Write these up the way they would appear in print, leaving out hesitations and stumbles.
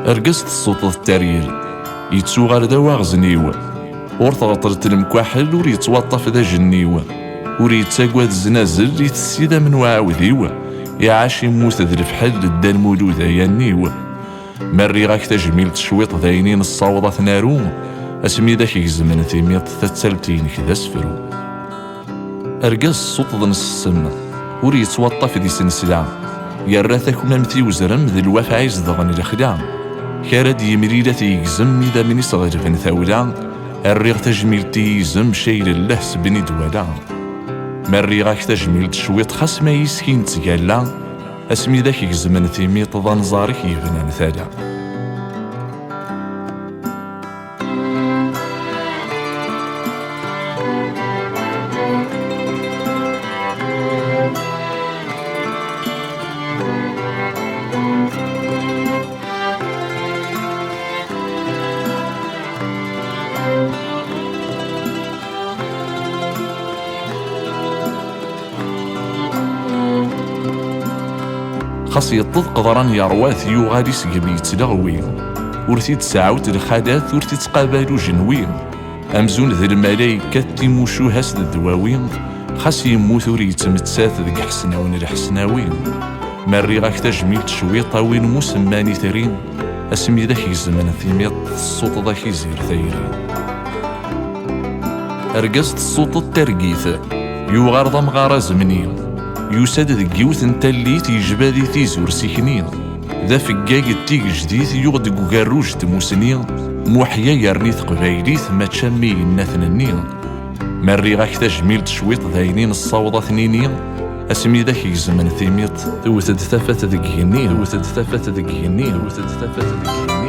أرقصت الصوت التريل يتسوغر دوا غزنيو ور تغطرت المكواحل ور يتوطف ذا جنيو ور يتساقوى الزنازل يتسيدا من وعاوذيو يعاش يموت ذا الفحل دا المولود يانيو مري غاك تجميل تشويط ذاينين الصوضة نارو اسمي ذاك يزمن تيميط تتسلتين كذا سفرو أرقص الصوت ذا نص السم ور يتوطف ذي سنسلا يراثك ممتي وزرم ذي الوفا يزدغن الخدام كارد يمريلة يقزم إذا من يصغر بن ثولا الريغ تجميل تيزم شيل اللهس بني دولا مري غاك تجميل تشويط خاس ما يسكين تقالا اسمي ذاك يقزمن تيميط ظن زارك يبنان ثالا خاص يطض قدران يرواث يغادي سقبي يتلغوين ورثي تسعوت الخادات ورثي تقابلو جنوين أمزون ذي الملايكة تيموشو هاس الدواوين خاص يموت ور يتمتسات ذك حسناوين الحسناوين مري غاك تجميل تشويطا وين مسماني ثرين اسمي ذاك يزمن ثيميط الصوت ذاك يزير ثيرين أرقصت الصوت الترقيث يوغار ضم غارة زمنين يوساد ذك يوث نتاليت يجبادي تيزور سيكنين ذا فقاق التيق جديد يغدق وقاروج تموسنين موحيا يرنيث قبايليث ما تشمي الناثنين مري غاك تجميل تشويط ذاينين الصوضة ثنينين اسمي ذاك يزمن ثيميط توثد ثفت ذك هنين توثد ثفت ذك هنين توثد ثفت ذك هنين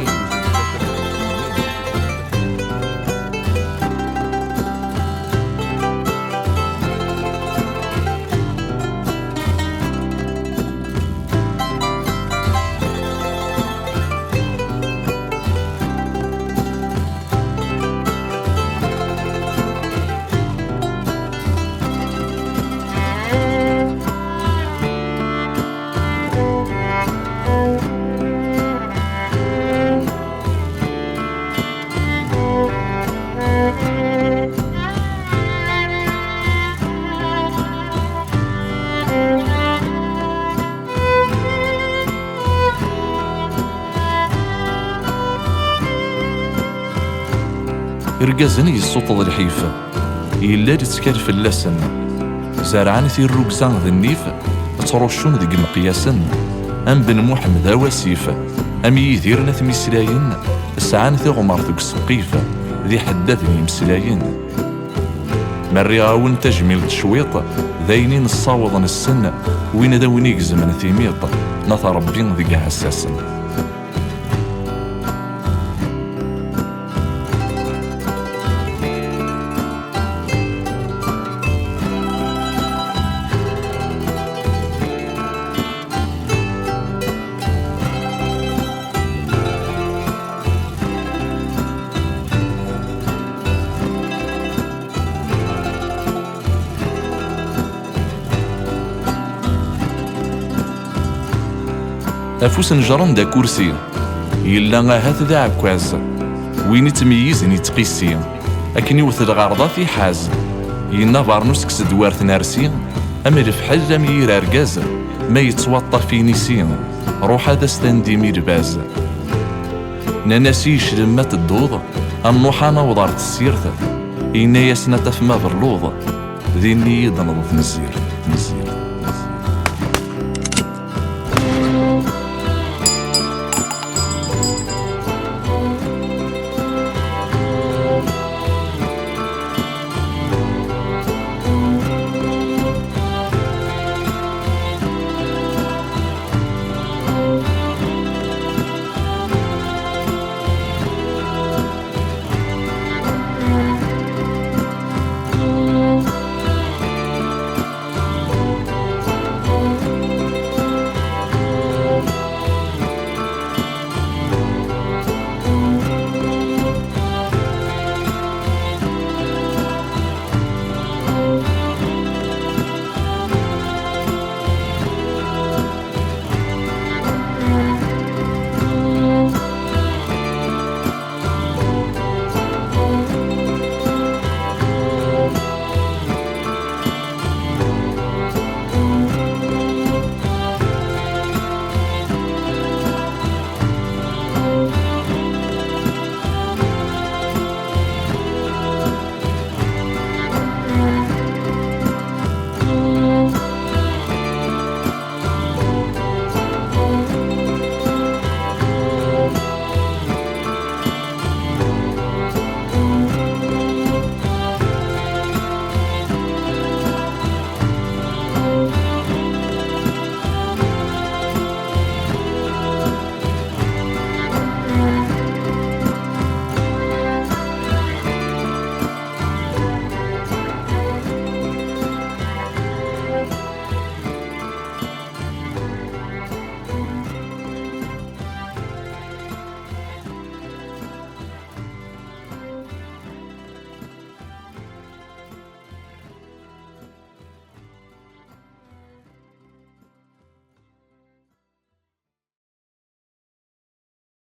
رقازني الصوت ذا الحيفة يلا تسكرف اللسن زرعان في الرقزان ذا النيف تروشون ذي مقياسن أم بن محمد وسيفة أم يديرنا ثميسلاين سعان في غمار ذوك السقيفة ذي حداثني مسلاين مري غاون تجميل تشويط ذاينين الصاوض السن وين داوين يقزمن ثيميط نث ربي ذي حساسن أفوس نجرن دا كرسي يلا هات ذا عكاز وين يتميز يتقيسي أكن يوث الغرضة في حاز ينا بارنوس كسد وارث نارسي أما الفحل لم يرارقاز ما يتوطى في نسي روح هذا ستاندي ميرباز ناناسيش لما تدوض النوحانة وضارت السيرث إنا ياسنا تفما برلوض ذي النية نظف نزير